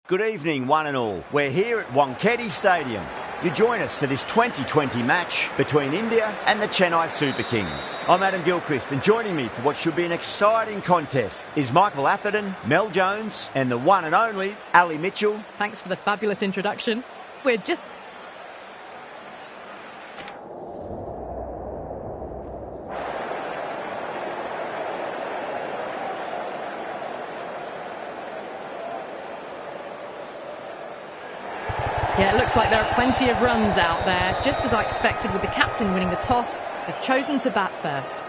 Good evening, one and all. We're here at Wankhede Stadium. You join us for this 2020 match between India and the Chennai Super Kings. I'm Adam Gilchrist, and joining me for what should be an exciting contest is Michael Atherton, Mel Jones, and the one and only Ali Mitchell. Thanks for the fabulous introduction. We're just... Yeah, it looks like there are plenty of runs out there. Just as I expected with the captain winning the toss, they've chosen to bat first.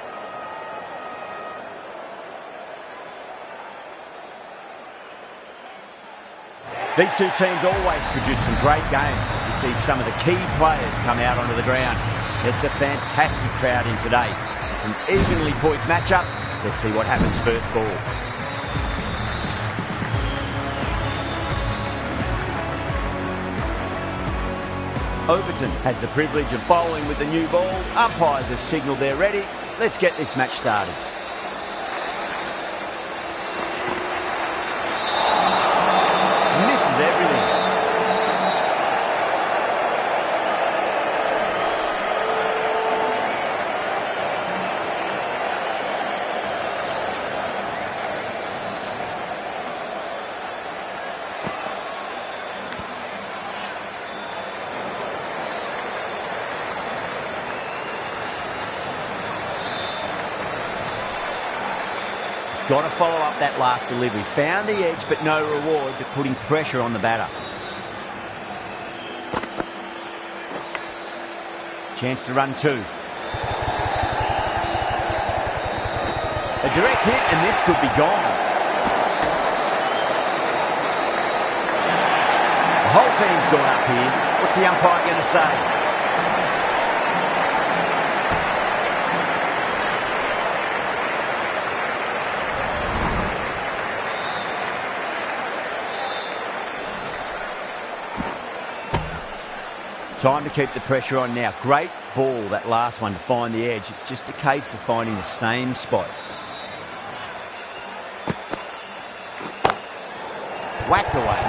These two teams always produce some great games as we see some of the key players come out onto the ground. It's a fantastic crowd in today. It's an evenly poised matchup. Let's see what happens first ball. Overton has the privilege of bowling with the new ball. Umpires have signalled they're ready. Let's get this match started. Misses everything. Got to follow up that last delivery. Found the edge, but no reward, but putting pressure on the batter. Chance to run two. A direct hit, and this could be gone. The whole team's gone up here. What's the umpire going to say? Time to keep the pressure on now. Great ball, that last one, to find the edge. It's just a case of finding the same spot. Whacked away.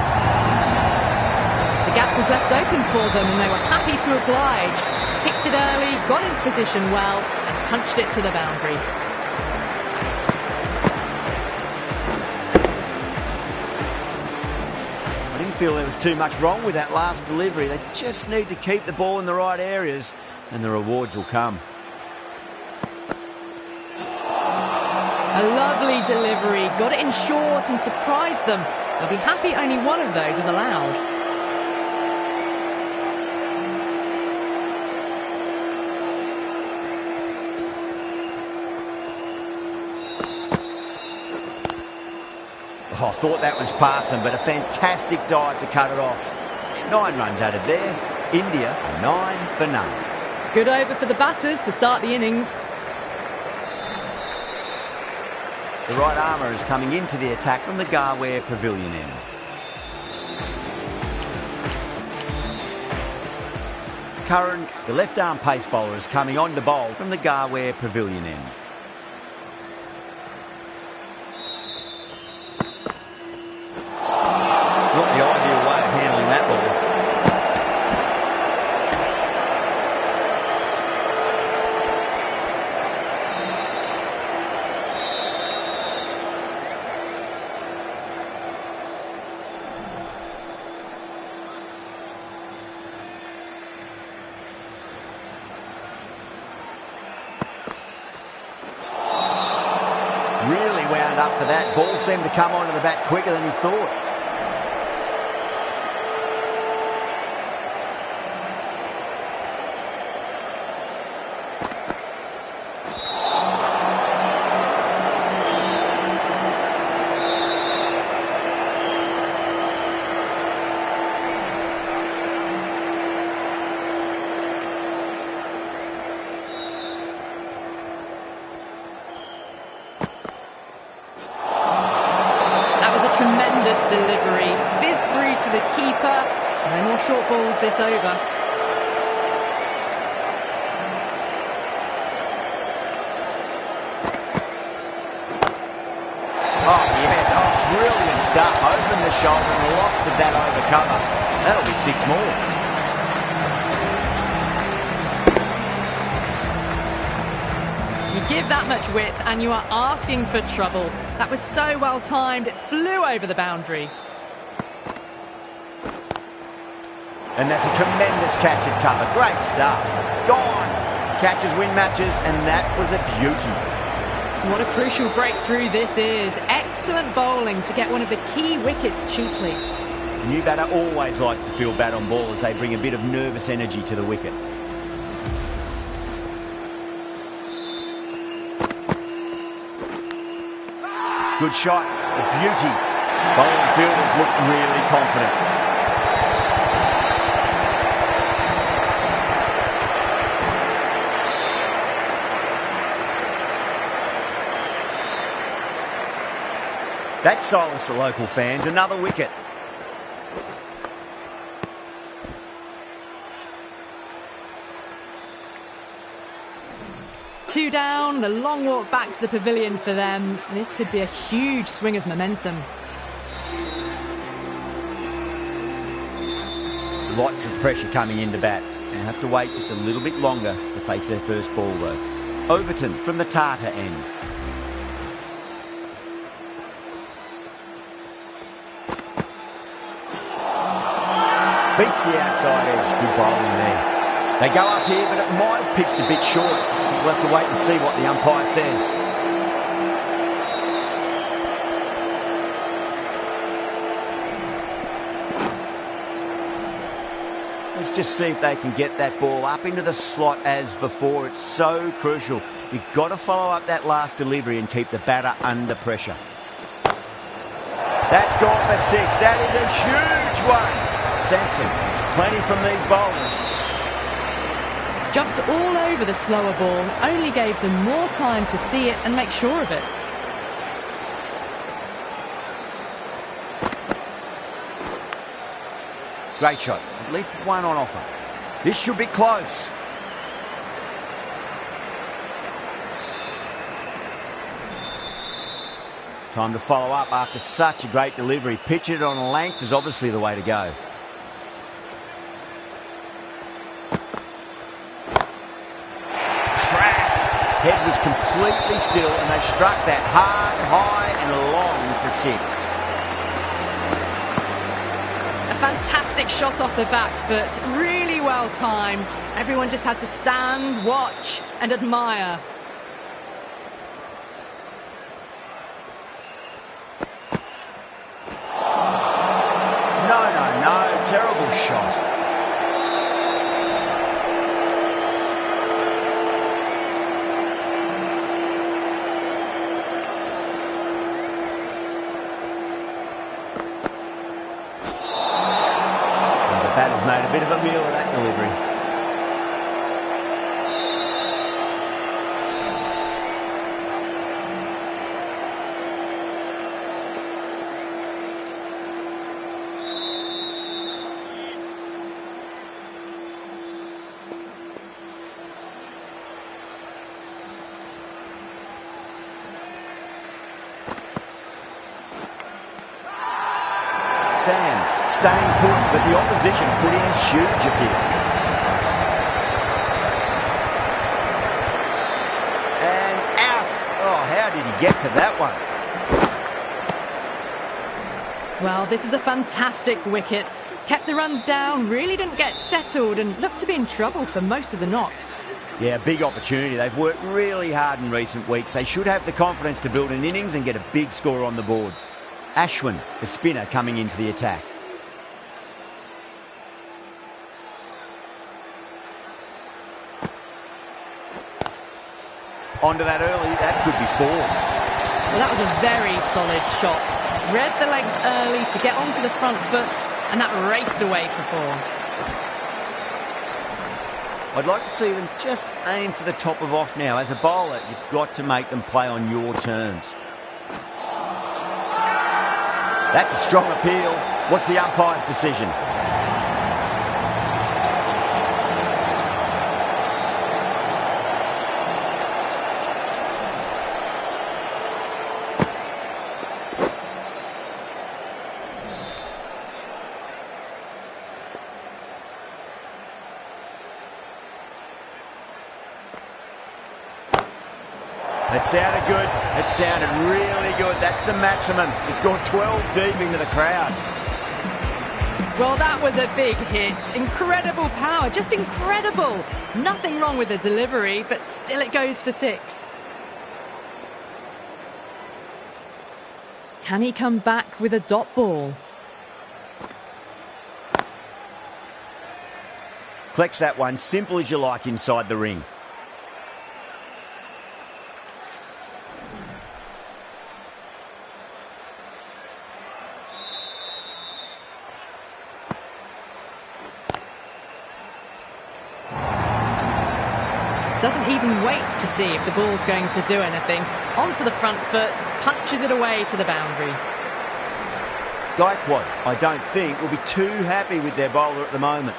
The gap was left open for them and they were happy to oblige. Picked it early, got into position well and punched it to the boundary. I didn't feel there was too much wrong with that last delivery. They just need to keep the ball in the right areas and the rewards will come. A lovely delivery, got it in short and surprised them. They'll be happy only one of those is allowed. Oh, I thought that was passing, but a fantastic dive to cut it off. 9 runs added there. India are 9 for none. Good over for the batters to start the innings. The right armour is coming into the attack from the Garware Pavilion end. Curran, the left-arm pace bowler, is coming on to bowl from the Garware Pavilion end. Not the ideal way of handling that ball. Really wound up for that. Ball seemed to come onto the bat quicker than he thought. Tremendous delivery, fizzed through to the keeper. No more short balls this over. Oh, yes. Oh, brilliant stuff. Opened the shoulder and lofted that over cover. That'll be 6 more. You give that much width and you are asking for trouble. That was so well timed, it flew over the boundary. And that's a tremendous catch at cover. Great stuff. Gone. Catches win matches, and that was a beauty. What a crucial breakthrough this is. Excellent bowling to get one of the key wickets cheaply. The new batter always likes to feel bad on ball as they bring a bit of nervous energy to the wicket. Good shot. A beauty. Bowling fielders look really confident. That silenced the local fans. Another wicket. Two down, the long walk back to the pavilion for them. This could be a huge swing of momentum. Lots of pressure coming into bat. They'll have to wait just a little bit longer to face their first ball though. Overton from the Tata end. Beats the outside edge. Good bowling there. They go up here, but it might have pitched a bit short. I think we'll have to wait and see what the umpire says. Let's just see if they can get that ball up into the slot as before. It's so crucial. You've got to follow up that last delivery and keep the batter under pressure. That's gone for 6. That is a huge one. Sampson, there's plenty from these bowlers. Jumped all over the slower ball, only gave them more time to see it and make sure of it. Great shot, at least one on offer. This should be close. Time to follow up after such a great delivery. Pitch it on length is obviously the way to go. Head was completely still and they struck that hard, high and long for 6. A fantastic shot off the back foot, really well timed. Everyone just had to stand, watch and admire. No, terrible shot. Batter's made a bit of a meal of that delivery. Sams staying put, but the opposition put in a huge appeal. And out. Oh, how did he get to that one? Well, this is a fantastic wicket. Kept the runs down, really didn't get settled and looked to be in trouble for most of the knock. Yeah, big opportunity. They've worked really hard in recent weeks. They should have the confidence to build an innings and get a big score on the board. Ashwin, the spinner, coming into the attack. Onto that early, that could be 4. Well, that was a very solid shot. Read the length early to get onto the front foot, and that raced away for 4. I'd like to see them just aim for the top of off now. As a bowler, you've got to make them play on your terms. That's a strong appeal. What's the umpire's decision? It sounded good. It sounded really good. That's the maximum. He scored 12 deep into the crowd. Well, that was a big hit. Incredible power, just incredible. Nothing wrong with the delivery, but still it goes for 6. Can he come back with a dot ball? Collects that one, simple as you like, inside the ring. Doesn't even wait to see if the ball's going to do anything. Onto the front foot, punches it away to the boundary. Gaikwad, I don't think, will be too happy with their bowler at the moment.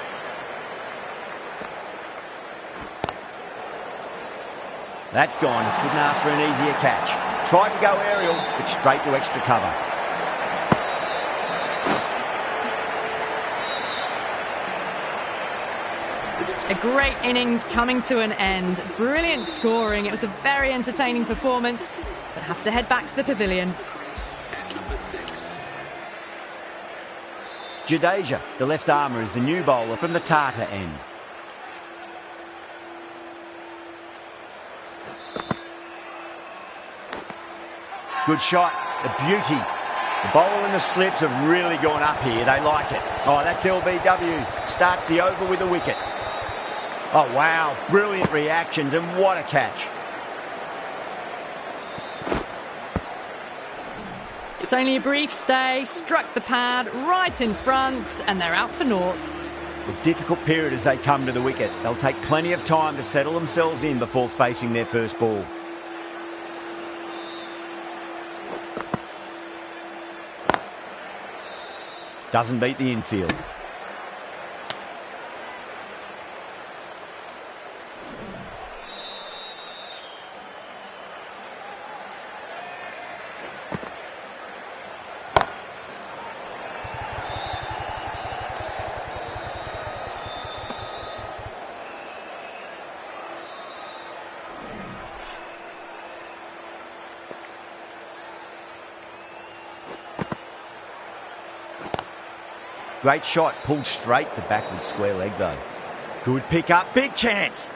That's gone. Couldn't ask for an easier catch. Tried to go aerial, but straight to extra cover. A great innings coming to an end. Brilliant scoring. It was a very entertaining performance, but have to head back to the pavilion. Jadeja, the left armour, is the new bowler from the Tata end. Good shot, a beauty. The bowler and the slips have really gone up here. They like it. Oh, that's LBW. Starts the over with a wicket. Oh, wow. Brilliant reactions, and what a catch. It's only a brief stay. Struck the pad right in front, and they're out for naught. A difficult period as they come to the wicket. They'll take plenty of time to settle themselves in before facing their first ball. Doesn't beat the infield. Great shot, pulled straight to backward square leg though. Good pick up, big chance.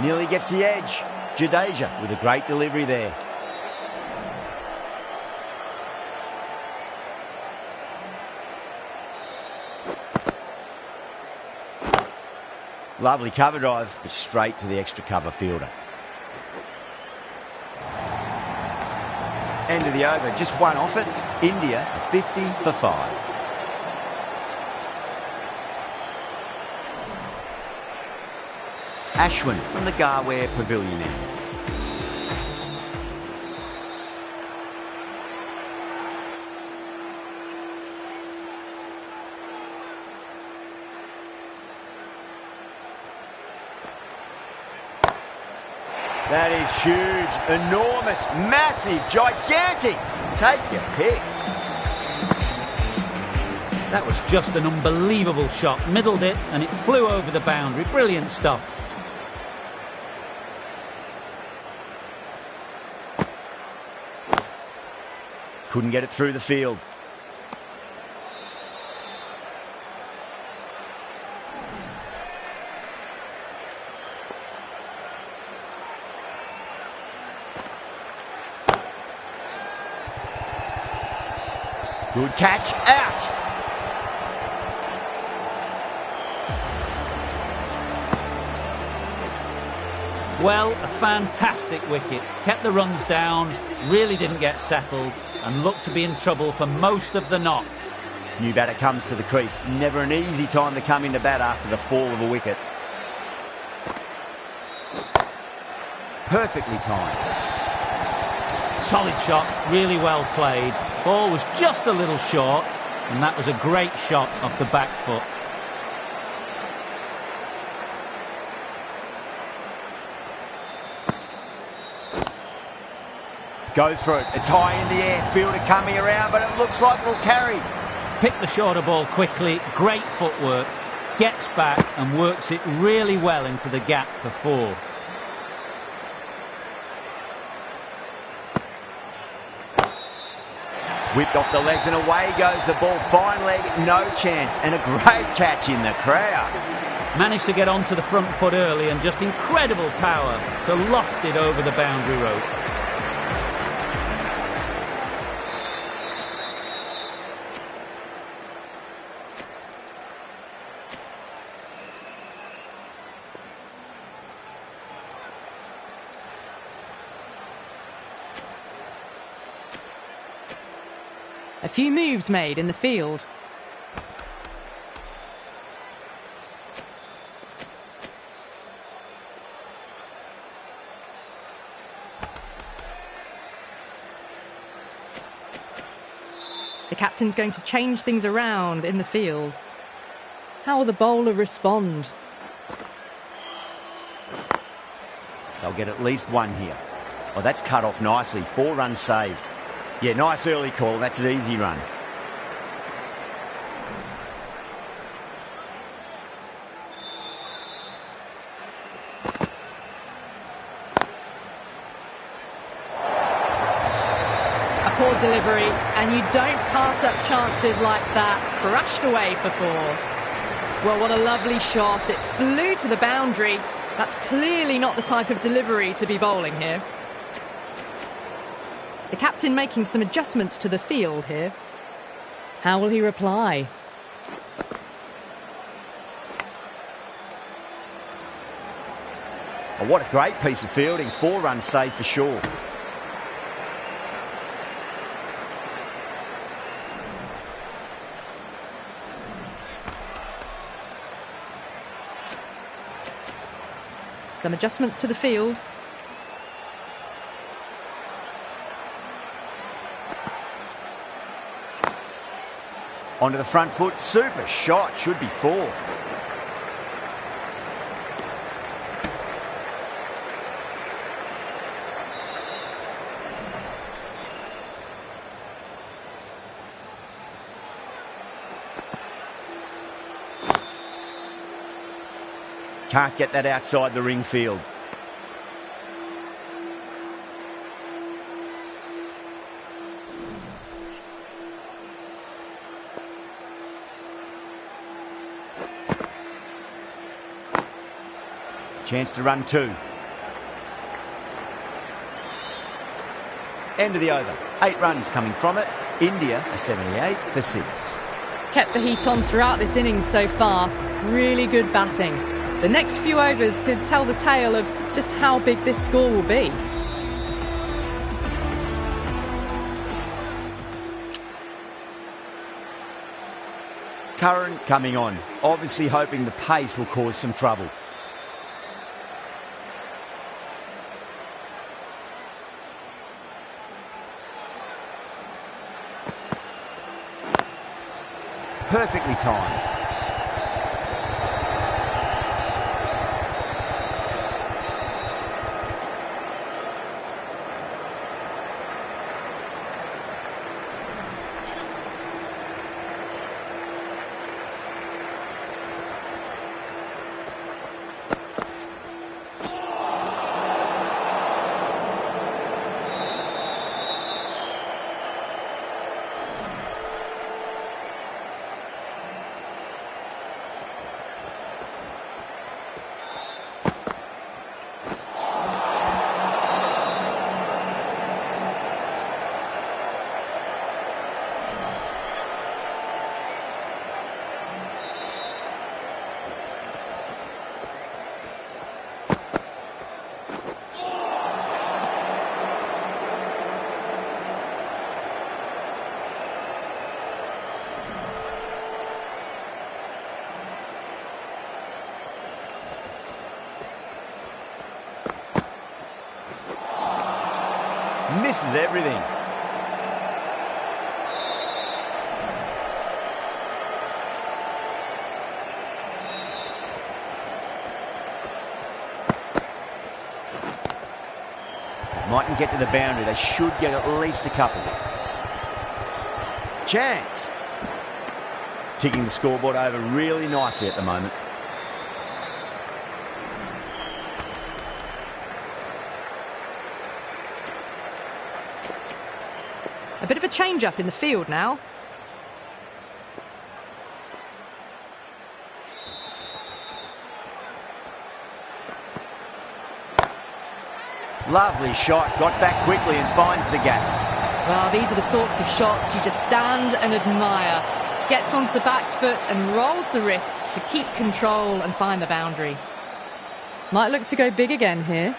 Nearly gets the edge. Jadeja with a great delivery there. Lovely cover drive, but straight to the extra cover fielder. End of the over, just one off it. India 50 for 5. Ashwin from the Garware Pavilion end. That is huge, enormous, massive, gigantic. Take your pick. That was just an unbelievable shot. Middled it and it flew over the boundary. Brilliant stuff. Couldn't get it through the field. Good catch, out. Well, a fantastic wicket. Kept the runs down, really didn't get settled, and looked to be in trouble for most of the knot. New batter comes to the crease. Never an easy time to come into bat after the fall of a wicket. Perfectly timed. Solid shot, really well played. Ball was just a little short, and that was a great shot off the back foot. Goes for it. It's high in the air. Fielder coming around, but it looks like it'll carry. Picked the shorter ball quickly. Great footwork. Gets back and works it really well into the gap for 4. Whipped off the legs and away goes the ball. Fine leg, no chance. And a great catch in the crowd. Managed to get onto the front foot early and just incredible power to loft it over the boundary rope. A few moves made in the field. The captain's going to change things around in the field. How will the bowler respond? They'll get at least one here. Oh, that's cut off nicely. 4 runs saved. Yeah, nice early call. That's an easy run. A poor delivery, and you don't pass up chances like that. Crashed away for 4. Well, what a lovely shot. It flew to the boundary. That's clearly not the type of delivery to be bowling here. The captain making some adjustments to the field here. How will he reply? Oh, what a great piece of fielding. 4 runs saved for sure. Some adjustments to the field. Onto the front foot. Super shot. Should be 4. Can't get that outside the ring field. Chance to run 2. End of the over. 8 runs coming from it. India are 78 for 6. Kept the heat on throughout this innings so far. Really good batting. The next few overs could tell the tale of just how big this score will be. Curran coming on, obviously hoping the pace will cause some trouble. Perfectly timed. Misses everything. mightn't get to the boundary. They should get at least a couple. Chance. Ticking the scoreboard over really nicely at the moment. A bit of a change-up in the field now. Lovely shot, got back quickly and finds the gap. Well, these are the sorts of shots you just stand and admire. Gets onto the back foot and rolls the wrists to keep control and find the boundary. Might look to go big again here.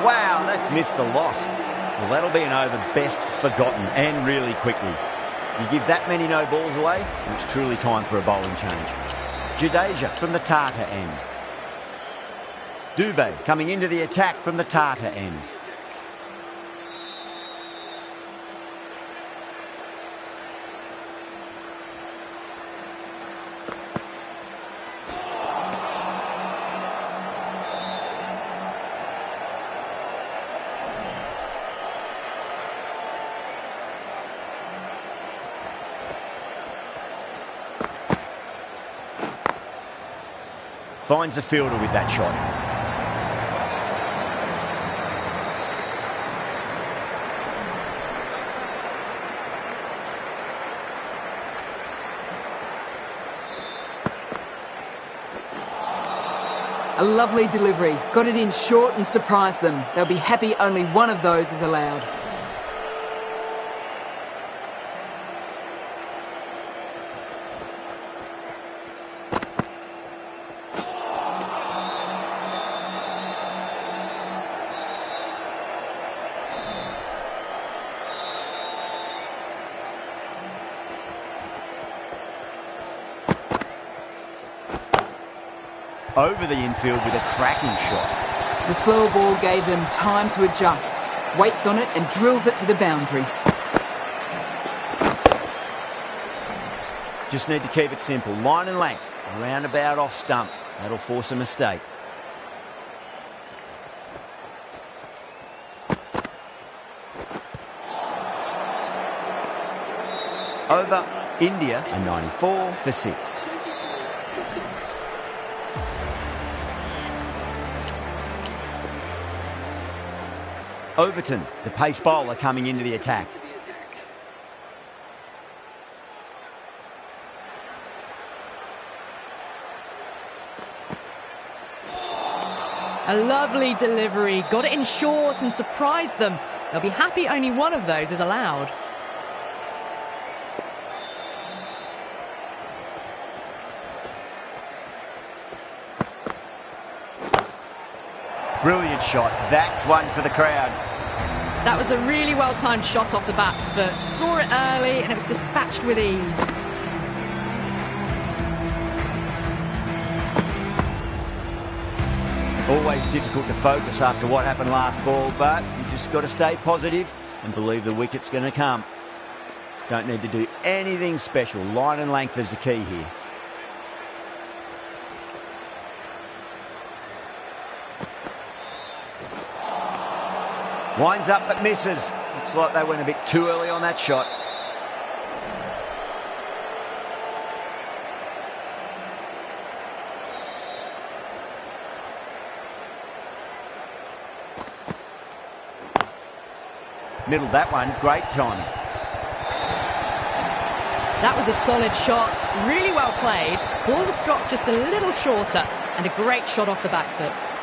Wow, that's missed the lot. Well, that'll be an over best forgotten, and really quickly. You give that many no balls away, and it's truly time for a bowling change. Jadeja from the Tata end. Dubé coming into the attack from the Tata end. Finds the fielder with that shot. A lovely delivery. Got it in short and surprised them. They'll be happy only one of those is allowed. Over the infield with a cracking shot. The slower ball gave them time to adjust. Waits on it and drills it to the boundary. Just need to keep it simple. Line and length. Roundabout off stump. That'll force a mistake. Over. India, a 94 for 6. Overton, the pace bowler, coming into the attack. A lovely delivery. Got it in short and surprised them. They'll be happy only one of those is allowed. Brilliant shot. That's one for the crowd. That was a really well-timed shot off the back foot. Saw it early and it was dispatched with ease. Always difficult to focus after what happened last ball, but you just got to stay positive and believe the wicket's going to come. Don't need to do anything special. Line and length is the key here. Winds up but misses. Looks like they went a bit too early on that shot. Middled that one. Great timing. That was a solid shot. Really well played. Ball was dropped just a little shorter and a great shot off the back foot.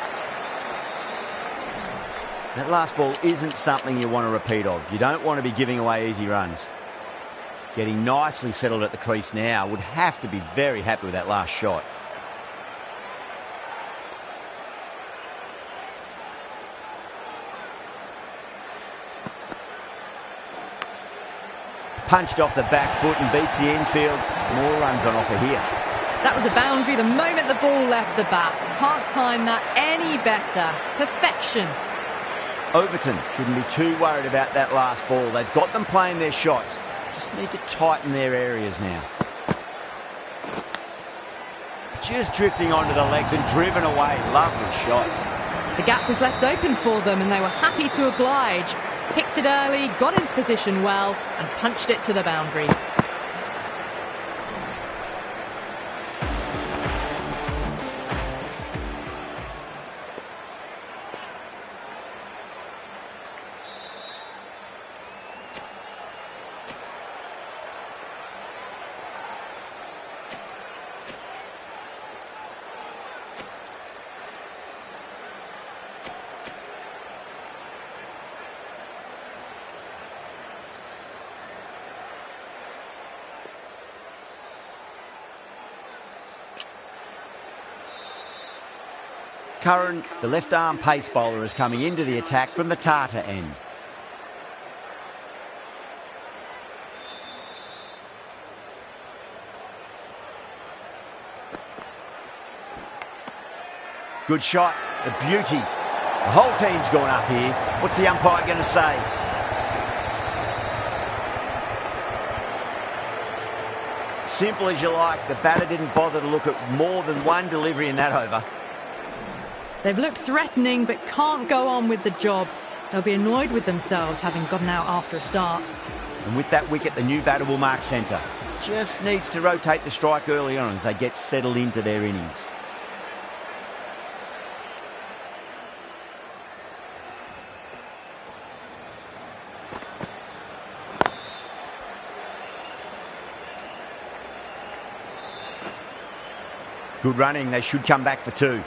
That last ball isn't something you want to repeat of. You don't want to be giving away easy runs. Getting nicely settled at the crease now. Would have to be very happy with that last shot. Punched off the back foot and beats the infield. More runs on offer here. That was a boundary the moment the ball left the bat. Can't time that any better. Perfection. Overton shouldn't be too worried about that last ball. They've got them playing their shots. Just need to tighten their areas now. Just drifting onto the legs and driven away. Lovely shot. The gap was left open for them and they were happy to oblige. Picked it early, got into position well and punched it to the boundary. Curran, the left-arm pace bowler, is coming into the attack from the Tata end. Good shot, the beauty. The whole team's gone up here. What's the umpire going to say? Simple as you like, the batter didn't bother to look at more than one delivery in that over. They've looked threatening but can't go on with the job. They'll be annoyed with themselves having gotten out after a start. And with that wicket, the new batter will mark centre. Just needs to rotate the strike early on as they get settled into their innings. Good running, they should come back for two.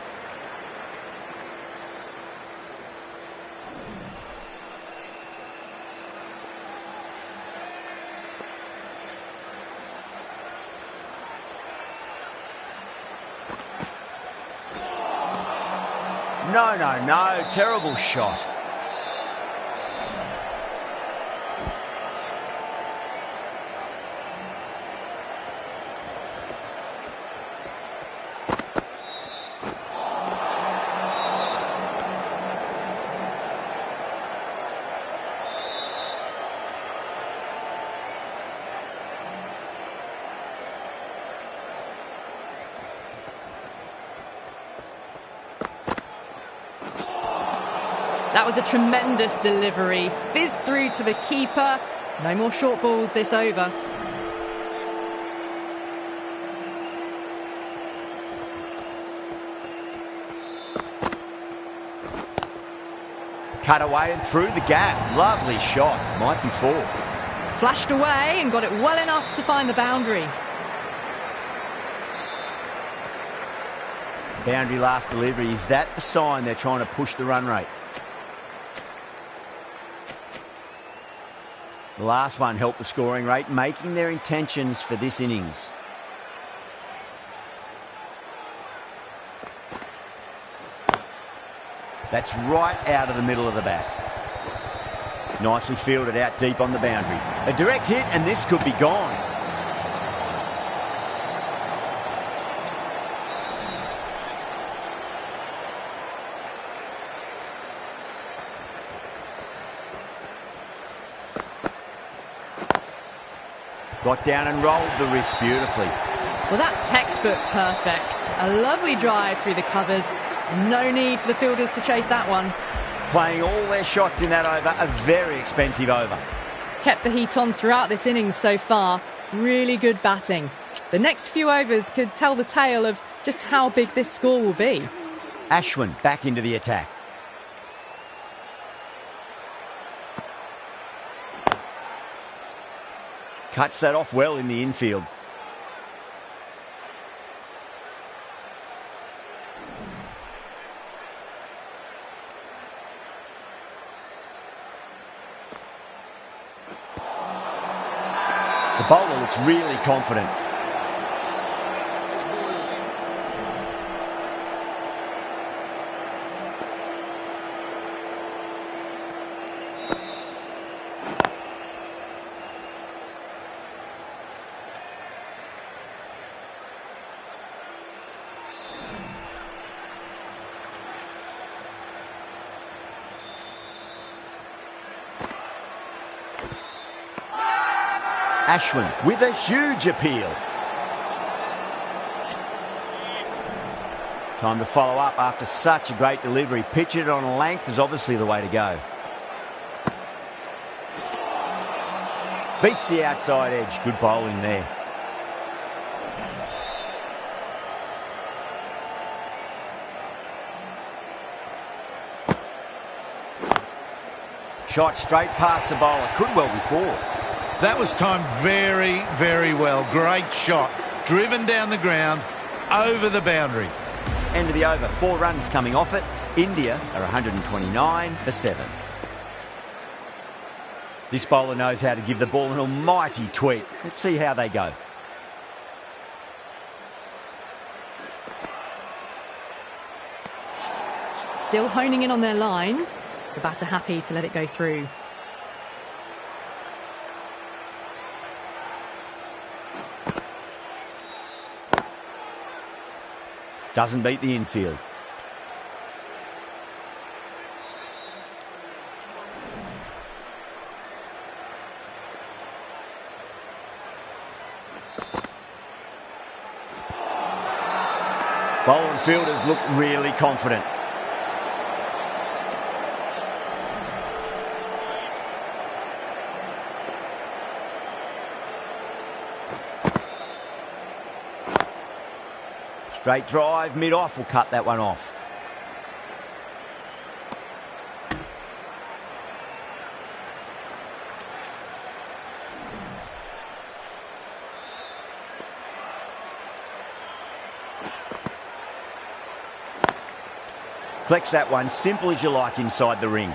No, terrible shot. That was a tremendous delivery. Fizzed through to the keeper. No more short balls this over. Cut away and through the gap. Lovely shot. Might be four. Flashed away and got it well enough to find the boundary. Boundary last delivery. Is that the sign they're trying to push the run rate? The last one helped the scoring rate, making their intentions for this innings. That's right out of the middle of the bat. Nicely fielded out deep on the boundary. A direct hit and this could be gone. Got down and rolled the wrist beautifully. Well, that's textbook perfect. A lovely drive through the covers. No need for the fielders to chase that one. Playing all their shots in that over, a very expensive over. Kept the heat on throughout this innings so far. Really good batting. The next few overs could tell the tale of just how big this score will be. Ashwin back into the attack. Cuts that off well in the infield. The bowler looks really confident. Ashwin with a huge appeal. Time to follow up after such a great delivery. Pitch it on length is obviously the way to go. Beats the outside edge. Good bowling there. Shot straight past the bowler. Could well be four. That was timed very, very well. Great shot. Driven down the ground, over the boundary. End of the over. 4 runs coming off it. India are 129 for 7. This bowler knows how to give the ball an almighty tweak. Let's see how they go. Still honing in on their lines. The batter happy to let it go through. Doesn't beat the infield. Bowler and fielders look really confident. Straight drive, mid-off will cut that one off. Collects that one, simple as you like inside the ring.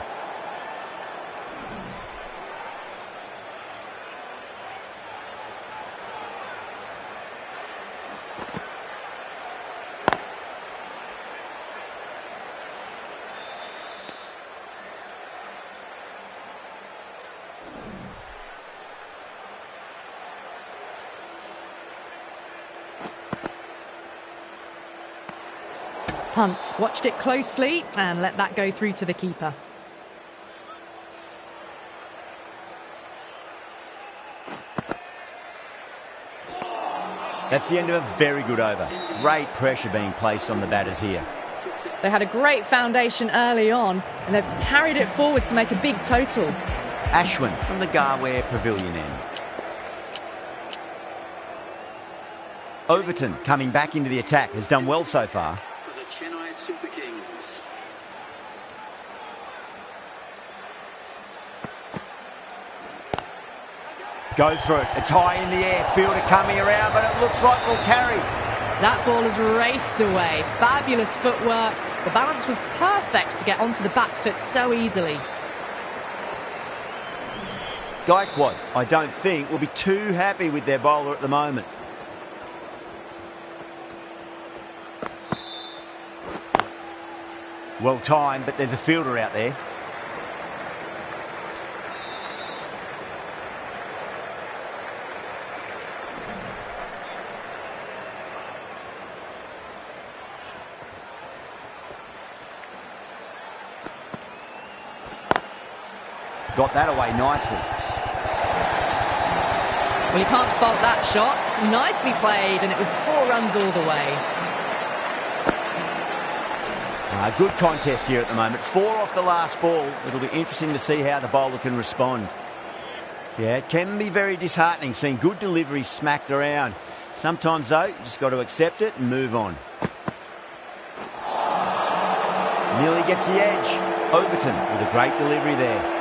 Punt. Watched it closely and let that go through to the keeper. That's the end of a very good over. Great pressure being placed on the batters here. They had a great foundation early on and they've carried it forward to make a big total. Ashwin from the Garware Pavilion end. Overton coming back into the attack has done well so far. Goes for it. It's high in the air. Fielder coming around, but it looks like we'll carry. That ball has raced away. Fabulous footwork. The balance was perfect to get onto the back foot so easily. Gaikwad, I don't think, will be too happy with their bowler at the moment. Well timed, but there's a fielder out there. Got that away nicely. Well, you can't fault that shot. Nicely played, and it was 4 runs all the way. Good contest here at the moment. 4 off the last ball. It'll be interesting to see how the bowler can respond. Yeah, it can be very disheartening seeing good deliveries smacked around. Sometimes, though, you just got to accept it and move on. Nearly gets the edge. Overton with a great delivery there.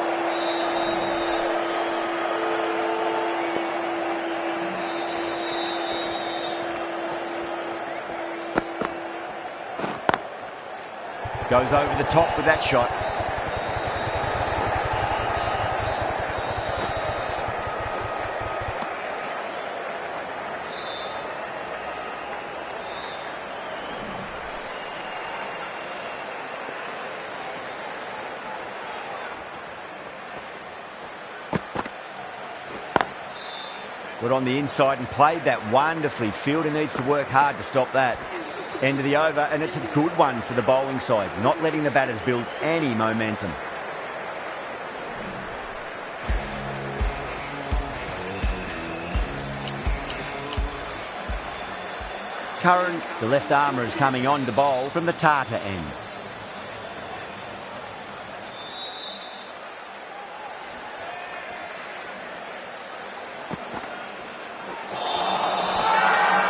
Goes over the top with that shot. Got on the inside and played that wonderfully. Fielder needs to work hard to stop that. End of the over, and it's a good one for the bowling side, not letting the batters build any momentum. Curran, the left armour, is coming on to bowl from the Tata end.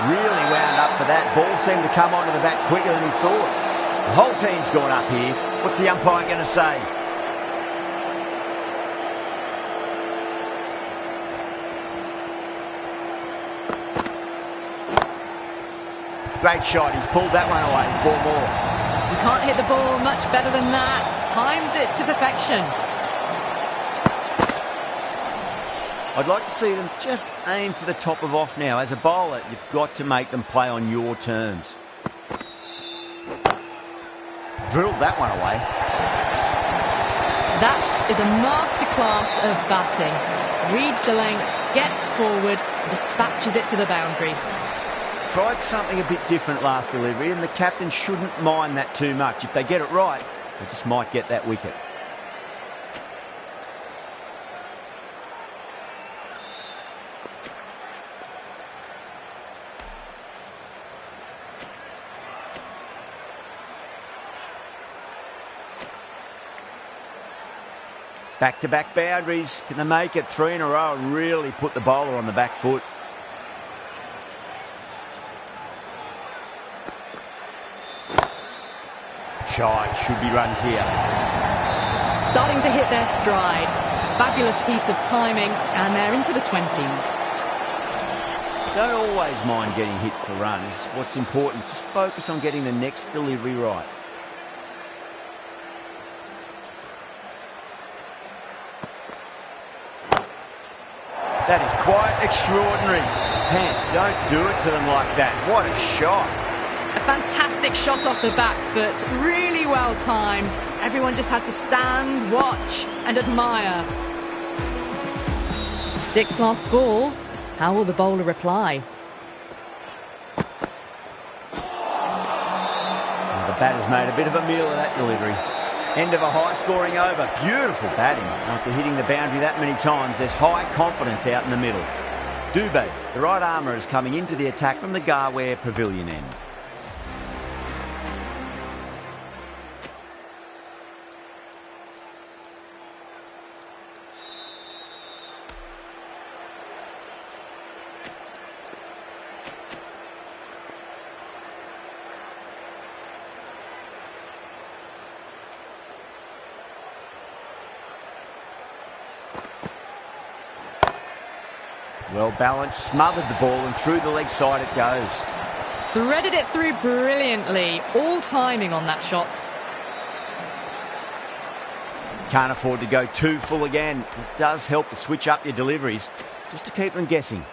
Really wound up for that. Ball seemed to come onto the bat quicker than he thought. The whole team's gone up here. What's the umpire going to say? Great shot. He's pulled that one away. 4 more. You can't hit the ball much better than that. Timed it to perfection. I'd like to see them just aim for the top of off now. As a bowler, you've got to make them play on your terms. Drilled that one away. That is a masterclass of batting. Reads the length, gets forward, dispatches it to the boundary. Tried something a bit different last delivery, and the captain shouldn't mind that too much. If they get it right, they just might get that wicket. Back-to-back boundaries. Can they make it 3 in a row and really put the bowler on the back foot? Shy, should be runs here. Starting to hit their stride. Fabulous piece of timing, and they're into the 20s. Don't always mind getting hit for runs. What's important is just focus on getting the next delivery right. That is quite extraordinary. Pants, don't do it to them like that. What a shot. A fantastic shot off the back foot, really well timed. Everyone just had to stand, watch and admire. 6 last ball. How will the bowler reply? Well, the batter's made a bit of a meal of that delivery. End of a high-scoring over. Beautiful batting. After hitting the boundary that many times, there's high confidence out in the middle. Dubé, the right armour, is coming into the attack from the Garware Pavilion end. Well balanced, smothered the ball, and through the leg side it goes. Threaded it through brilliantly. All timing on that shot. Can't afford to go too full again. It does help to switch up your deliveries, just to keep them guessing.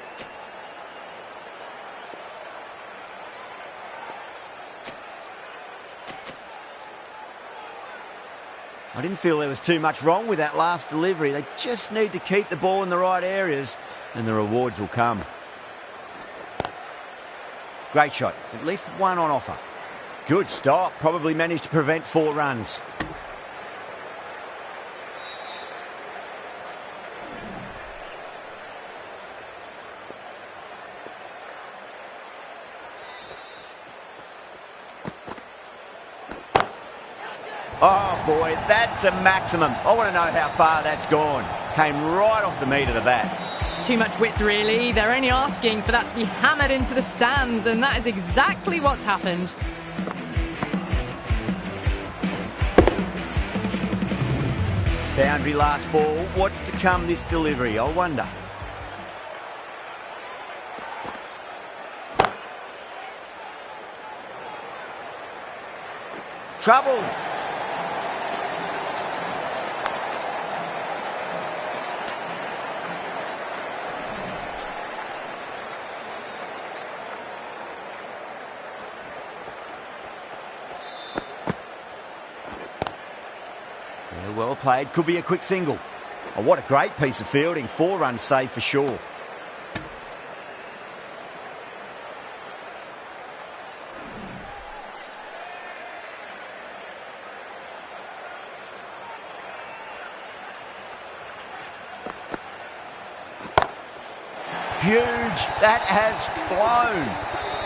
I didn't feel there was too much wrong with that last delivery. They just need to keep the ball in the right areas and the rewards will come. Great shot. At least one on offer. Good stop. Probably managed to prevent 4 runs. Oh boy, that's a maximum. I want to know how far that's gone. Came right off the meat of the bat. Too much width, really. They're only asking for that to be hammered into the stands, and that is exactly what's happened. Boundary last ball. What's to come this delivery, I wonder. Trouble. Well played, could be a quick single. Oh, what a great piece of fielding. 4 runs saved for sure. Huge, that has flown.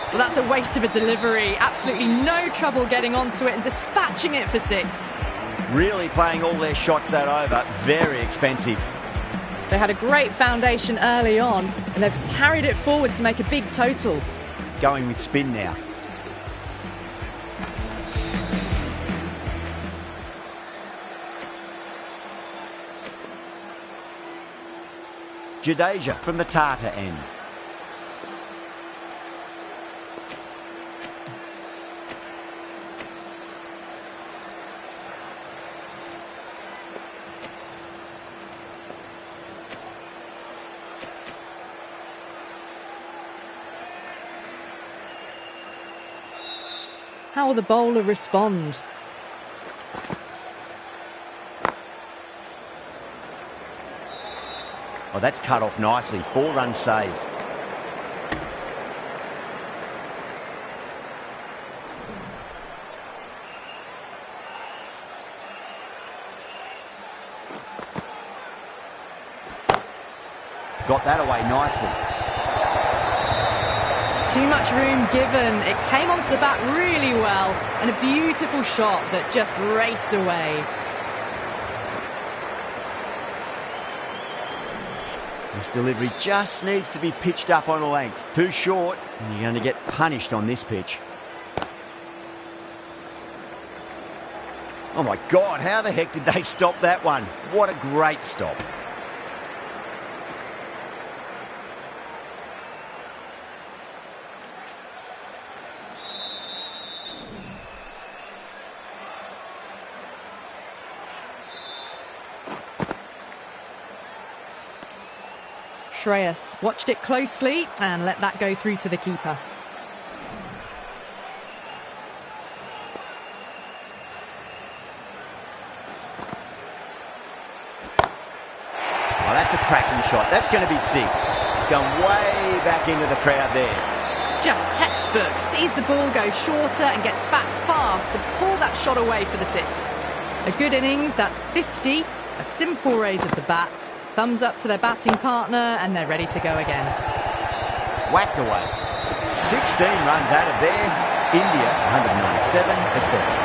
Well, that's a waste of a delivery. Absolutely no trouble getting onto it and dispatching it for 6. Really playing all their shots that over. Very expensive. They had a great foundation early on, and they've carried it forward to make a big total. Going with spin now. Jadeja from the Tata end. How will the bowler respond? Oh, that's cut off nicely. 4 runs saved. Got that away nicely. Too much room given. It came onto the bat really well, and a beautiful shot that just raced away. This delivery just needs to be pitched up on a length. Too short, and you're going to get punished on this pitch. Oh my God, how the heck did they stop that one? What a great stop. Shreyas watched it closely and let that go through to the keeper. Oh, that's a cracking shot. That's going to be 6. It's gone way back into the crowd there. Just textbook. Sees the ball go shorter and gets back fast to pull that shot away for the 6. A good innings, that's 50. A simple raise of the bats. Thumbs up to their batting partner, and they're ready to go again. Whacked away. 16 runs out of there. India 197 for 7.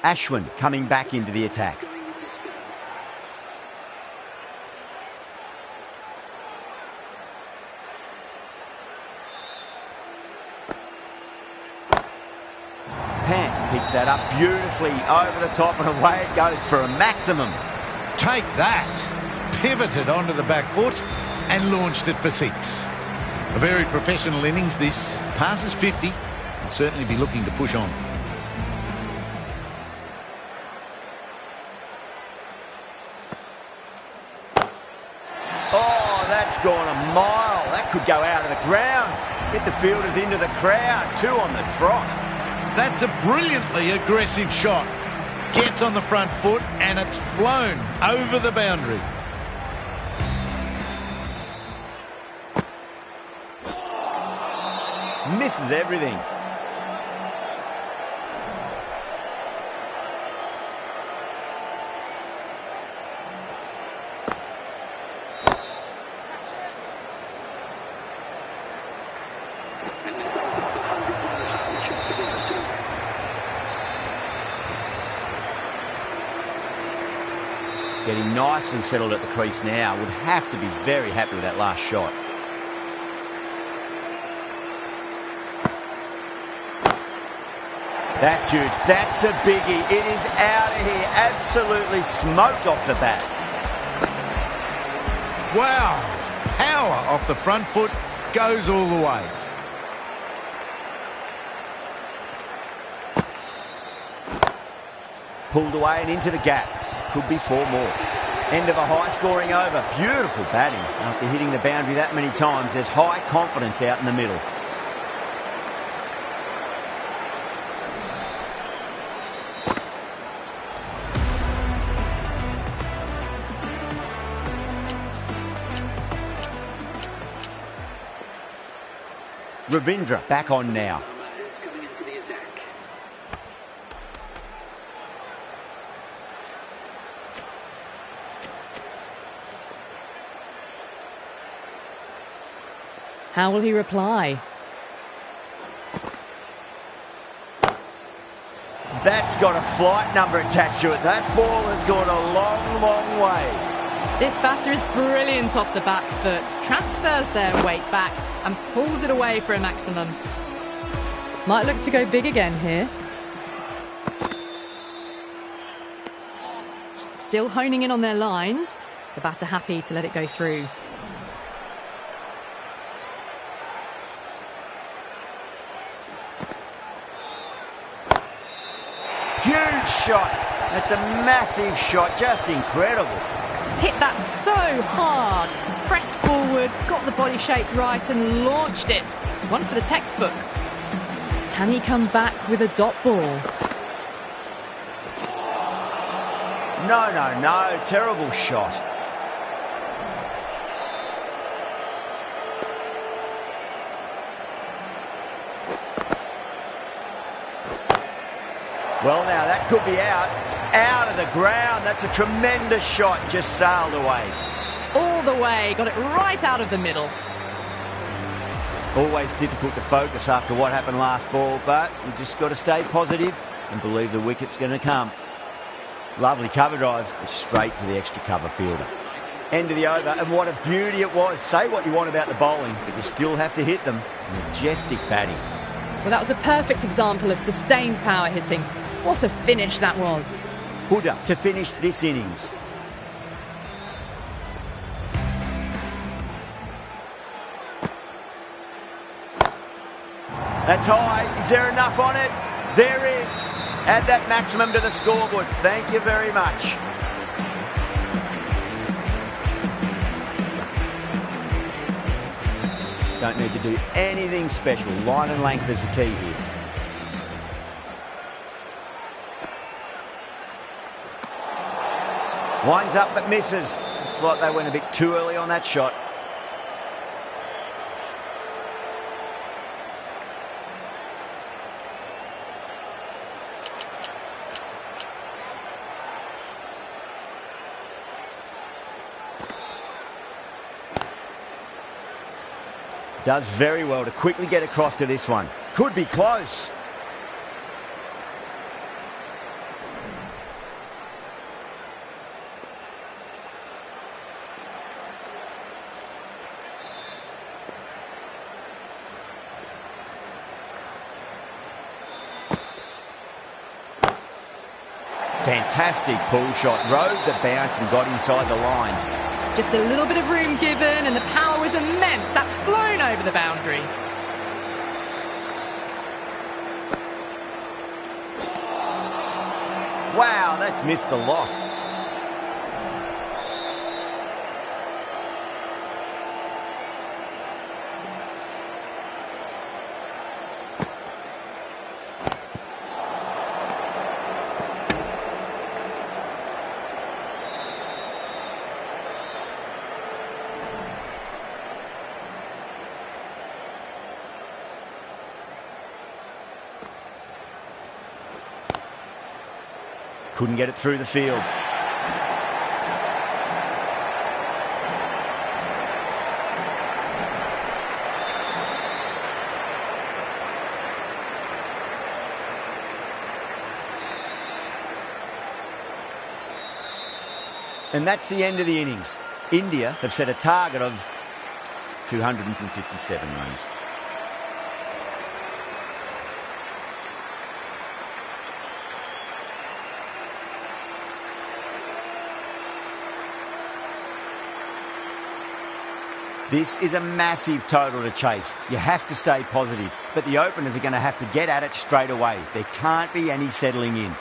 Ashwin coming back into the attack. Pant picks that up beautifully over the top, and away it goes for a maximum. Take that. Pivoted onto the back foot and launched it for 6. A very professional innings this. Passes 50. Will certainly be looking to push on. Oh, that's gone a mile. That could go out of the ground. Get the fielders into the crowd. 2 on the trot. That's a brilliantly aggressive shot. Gets on the front foot and it's flown over the boundary. Misses everything. Getting nice and settled at the crease now. Would have to be very happy with that last shot. That's huge. That's a biggie. It is out of here. Absolutely smoked off the bat. Wow. Power off the front foot. Goes all the way. Pulled away and into the gap. Could be 4 more. End of a high-scoring over. Beautiful batting. After hitting the boundary that many times, there's high confidence out in the middle. Ravindra back on now. How will he reply? That's got a flight number attached to it. That ball has gone a long, long way. This batter is brilliant off the back foot, transfers their weight back and pulls it away for a maximum. Might look to go big again here. Still honing in on their lines. The batter happy to let it go through. Huge shot. That's a massive shot. Just incredible. Hit that so hard. Pressed forward, got the body shape right and launched it. One for the textbook. Can he come back with a dot ball? No. Terrible shot. Well, now that could be out of the ground. That's a tremendous shot, just sailed away. All the way, got it right out of the middle. Always difficult to focus after what happened last ball, but you just got to stay positive and believe the wicket's going to come. Lovely cover drive, but straight to the extra cover fielder. End of the over, and what a beauty it was. Say what you want about the bowling, but you still have to hit them. Majestic batting. Well, that was a perfect example of sustained power hitting. What a finish that was. Huda to finish this innings. That's high. Is there enough on it? There is. Add that maximum to the scoreboard. Thank you very much. Don't need to do anything special. Line and length is the key here. Winds up but misses. Looks like they went a bit too early on that shot. Does very well to quickly get across to this one. Could be close. Fantastic pull shot. Rode the bounce and got inside the line. Just a little bit of room given and the power was immense. That's flown over the boundary. Wow, that's missed a lot. Couldn't get it through the field. And that's the end of the innings. India have set a target of 257 runs. This is a massive total to chase. You have to stay positive, but the openers are going to have to get at it straight away. There can't be any settling in.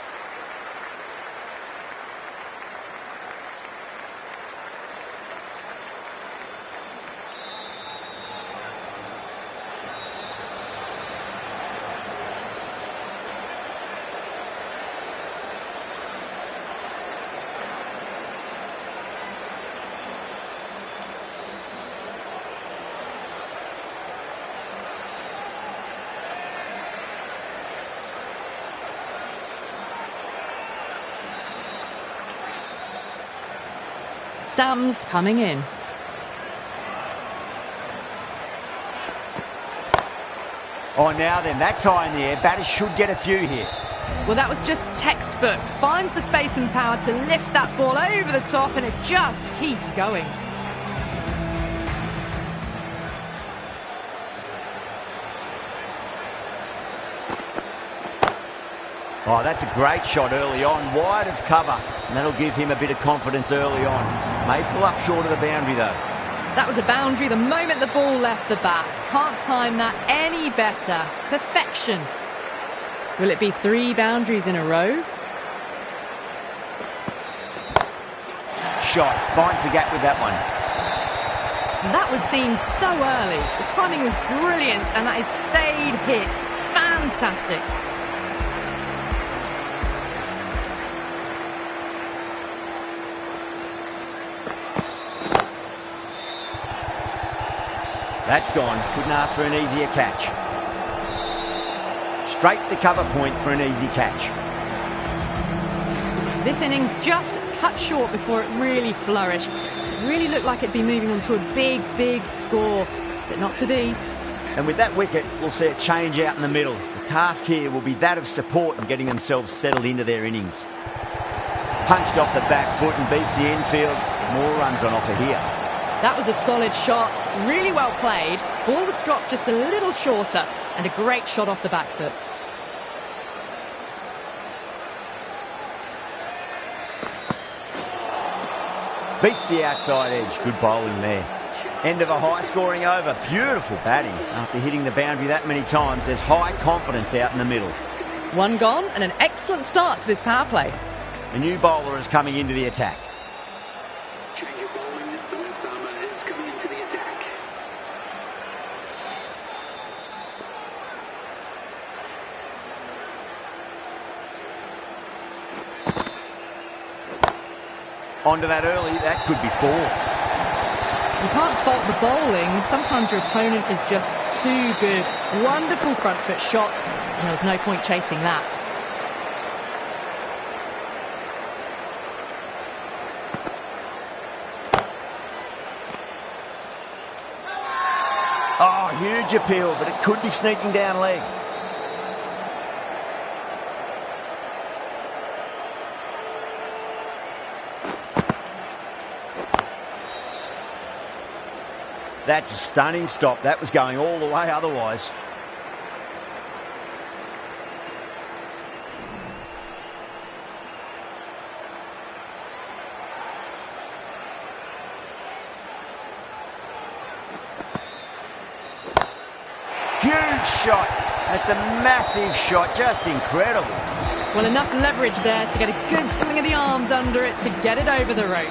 Sam's coming in. Oh, now then, that's high in the air. Batters should get a few here. Well, that was just textbook. Finds the space and power to lift that ball over the top, and it just keeps going. Oh, that's a great shot early on, wide of cover, and that'll give him a bit of confidence early on. May pull up short of the boundary, though. That was a boundary the moment the ball left the bat. Can't time that any better. Perfection. Will it be 3 boundaries in a row? Shot. Finds the gap with that one. That was seen so early. The timing was brilliant, and that is stayed hit. Fantastic. That's gone. Couldn't ask for an easier catch. Straight to cover point for an easy catch. This innings just cut short before it really flourished. It really looked like it'd be moving on to a big, big score, but not to be. And with that wicket, we'll see a change out in the middle. The task here will be that of support and getting themselves settled into their innings. Punched off the back foot and beats the infield. More runs on offer here. That was a solid shot, really well played. Ball was dropped just a little shorter, and a great shot off the back foot. Beats the outside edge. Good bowling there. End of a high-scoring over. Beautiful batting. After hitting the boundary that many times, there's high confidence out in the middle. 1 gone, and an excellent start to this power play. A new bowler is coming into the attack. Onto that early, that could be 4. You can't fault the bowling. Sometimes your opponent is just too good. Wonderful front foot shot, and there was no point chasing that. Oh, huge appeal, but it could be sneaking down leg. That's a stunning stop. That was going all the way otherwise. Huge shot. That's a massive shot. Just incredible. Well, enough leverage there to get a good swing of the arms under it to get it over the rope.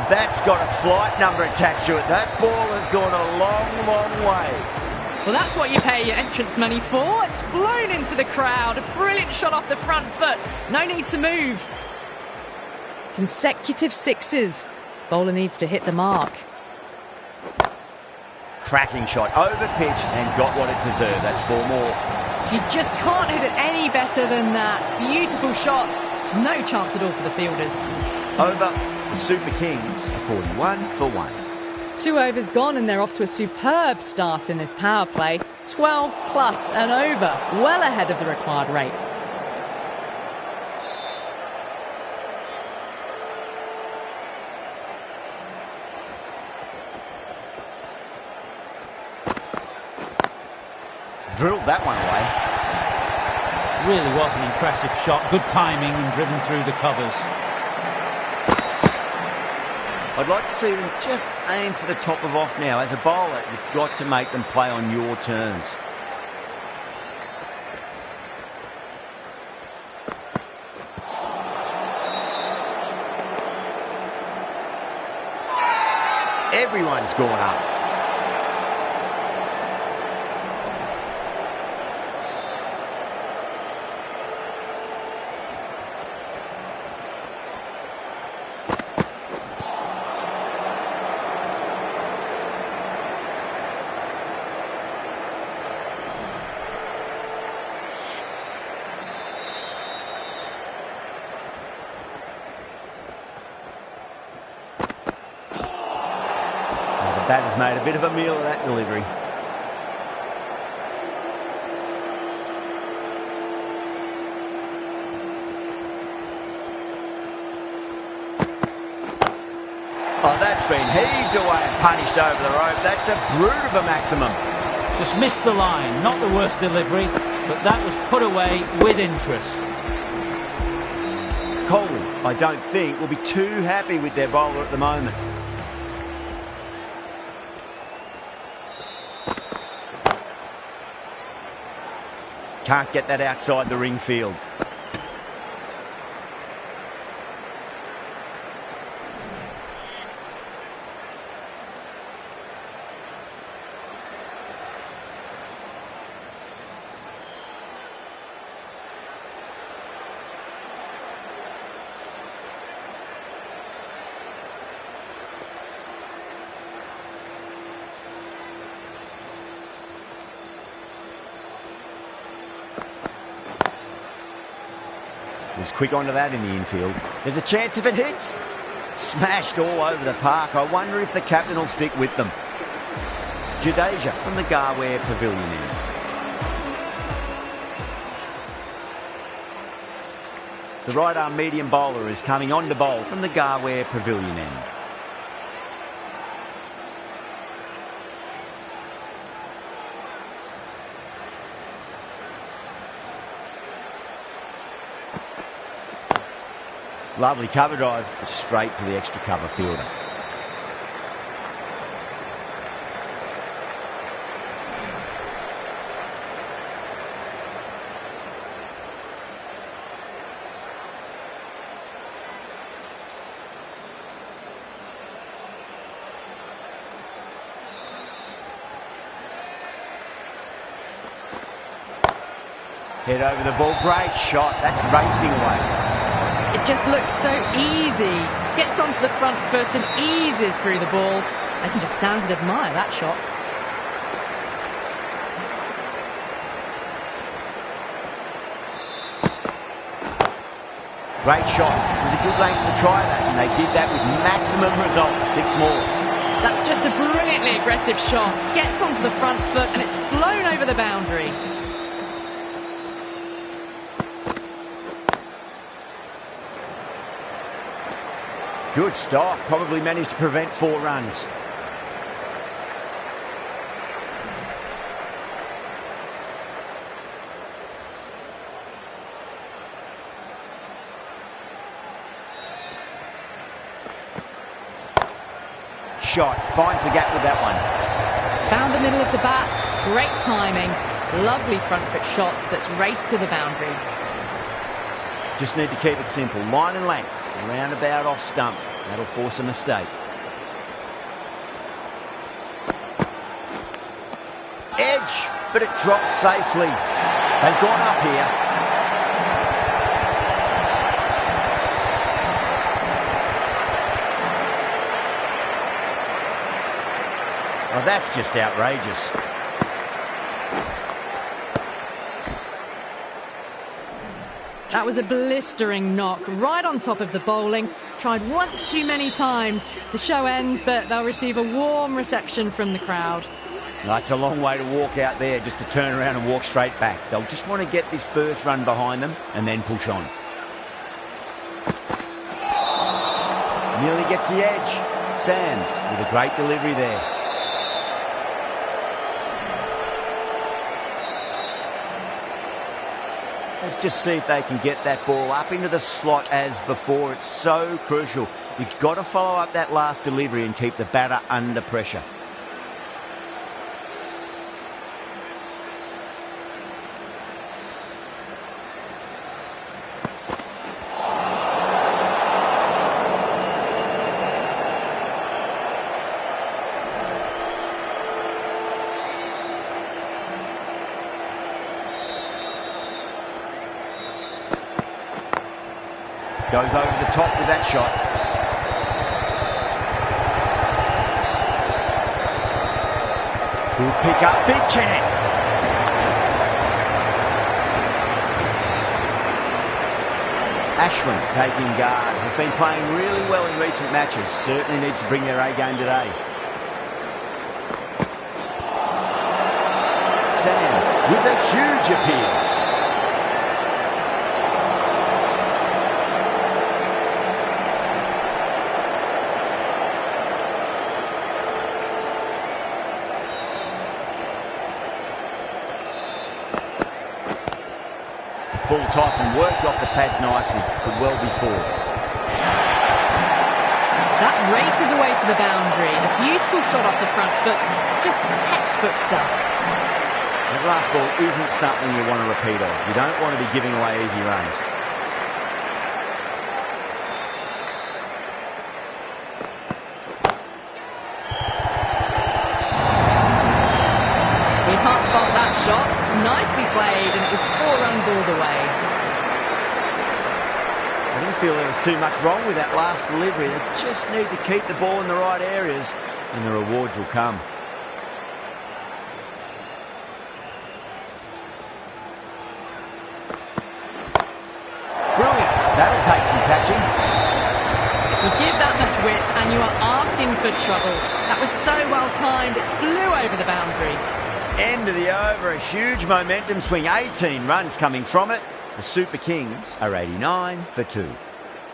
That's got a flight number attached to it. That ball has gone a long, long way. Well, that's what you pay your entrance money for. It's flown into the crowd. A brilliant shot off the front foot. No need to move. Consecutive 6s. Bowler needs to hit the mark. Cracking shot. Over pitch and got what it deserved. That's 4 more. You just can't hit it any better than that. Beautiful shot. No chance at all for the fielders. Over. The Super Kings are 41 for 1. 2 overs gone, and they're off to a superb start in this power play. 12 plus and over, well ahead of the required rate. Drilled that one away. Really was an impressive shot. Good timing and driven through the covers. I'd like to see them just aim for the top of off now. As a bowler, you've got to make them play on your terms. Everyone's gone up. batter's made a bit of a meal of that delivery. Oh, that's been heaved away and punished over the rope. That's a brute of a maximum. Just missed the line. Not the worst delivery, but that was put away with interest. Kohli, I don't think, will be too happy with their bowler at the moment. Can't get that outside the ring field. Was quick onto that in the infield. There's a chance if it hits. Smashed all over the park. I wonder if the captain will stick with them. Jadeja from the Garware Pavilion end. The right arm medium bowler is coming on to bowl from the Garware Pavilion end. Lovely cover drive, straight to the extra cover fielder. Head over the ball, great shot, that's racing away. It just looks so easy. Gets onto the front foot and eases through the ball. I can just stand and admire that shot. Great shot. It was a good length to try that, and they did that with maximum results. 6 more. That's just a brilliantly aggressive shot. Gets onto the front foot and it's flown over the boundary. Good stop. Probably managed to prevent 4 runs. Shot. Finds the gap with that one. Found the middle of the bat. Great timing. Lovely front foot shot that's raced to the boundary. Just need to keep it simple. Line and length. Roundabout off stump. That'll force a mistake. Edge, but it drops safely. They've gone up here. Oh, that's just outrageous. That was a blistering knock right on top of the bowling. Tried once too many times. The show ends, but they'll receive a warm reception from the crowd. That's a long way to walk out there just to turn around and walk straight back. They'll just want to get this first run behind them and then push on. Nearly gets the edge. Sams with a great delivery there. Let's just see if they can get that ball up into the slot as before. It's so crucial. You've got to follow up that last delivery and keep the batter under pressure. Goes over the top with that shot. Good pick up, big chance. Ashwin taking guard. Has been playing really well in recent matches. Certainly needs to bring their A game today. Sams with a huge appeal. Full toss and worked off the pads nicely, but well before. That races away to the boundary. A beautiful shot off the front foot. Just textbook stuff. That last ball isn't something you want to repeat of. You don't want to be giving away easy runs. He can't fault that shot. Nicely played, and it was 4 runs all the way. I didn't feel there was too much wrong with that last delivery. They just need to keep the ball in the right areas, and the rewards will come. Brilliant. That'll take some catching. You give that much width, and you are asking for trouble. That was so well timed, it flew over the boundary. End of the over, a huge momentum swing, 18 runs coming from it. The Super Kings are 89 for 2.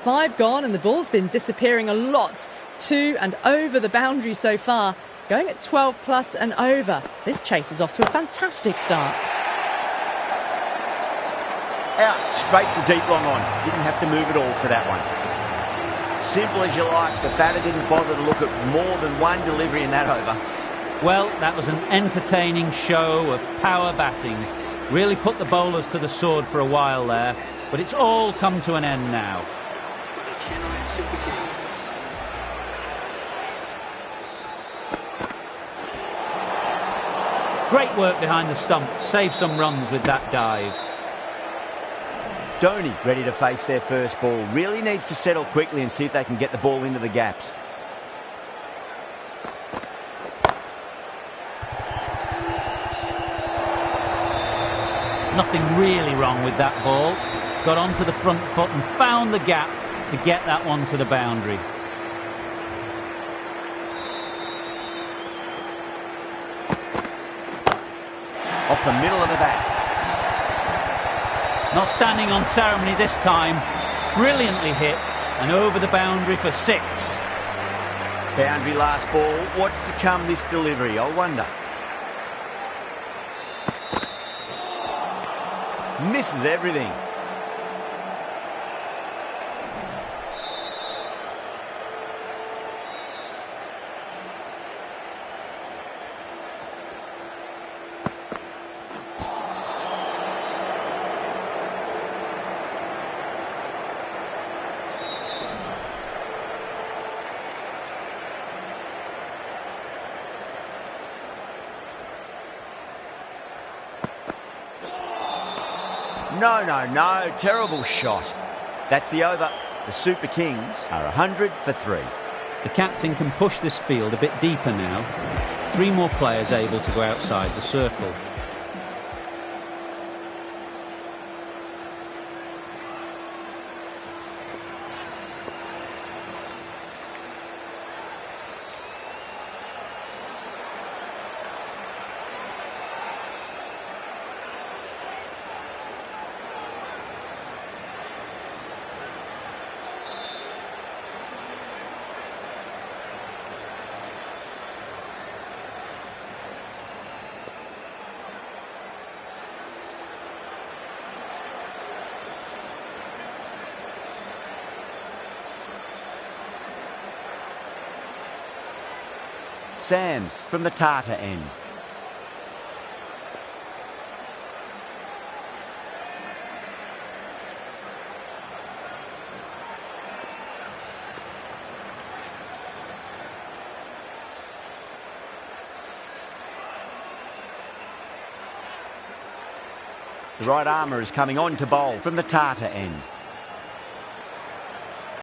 5 gone, and the ball's been disappearing a lot to and over the boundary so far, going at 12 plus and over. This chase is off to a fantastic start. Out, straight to deep long on. Didn't have to move at all for that one. Simple as you like, the batter didn't bother to look at more than one delivery in that over. Well, that was an entertaining show of power batting. Really put the bowlers to the sword for a while there, but it's all come to an end now. Great work behind the stump. Saved some runs with that dive. Dhoni ready to face their first ball. Really needs to settle quickly and see if they can get the ball into the gaps. Nothing really wrong with that ball. Got onto the front foot and found the gap to get that one to the boundary. Off the middle of the bat. Not standing on ceremony this time. Brilliantly hit and over the boundary for 6. Boundary last ball. What's to come this delivery, I wonder. Misses everything. No. Terrible shot. That's the over. The Super Kings are 100 for 3. The captain can push this field a bit deeper now. 3 more players able to go outside the circle. Sams from the Tata end. The right armour is coming on to bowl from the Tata end.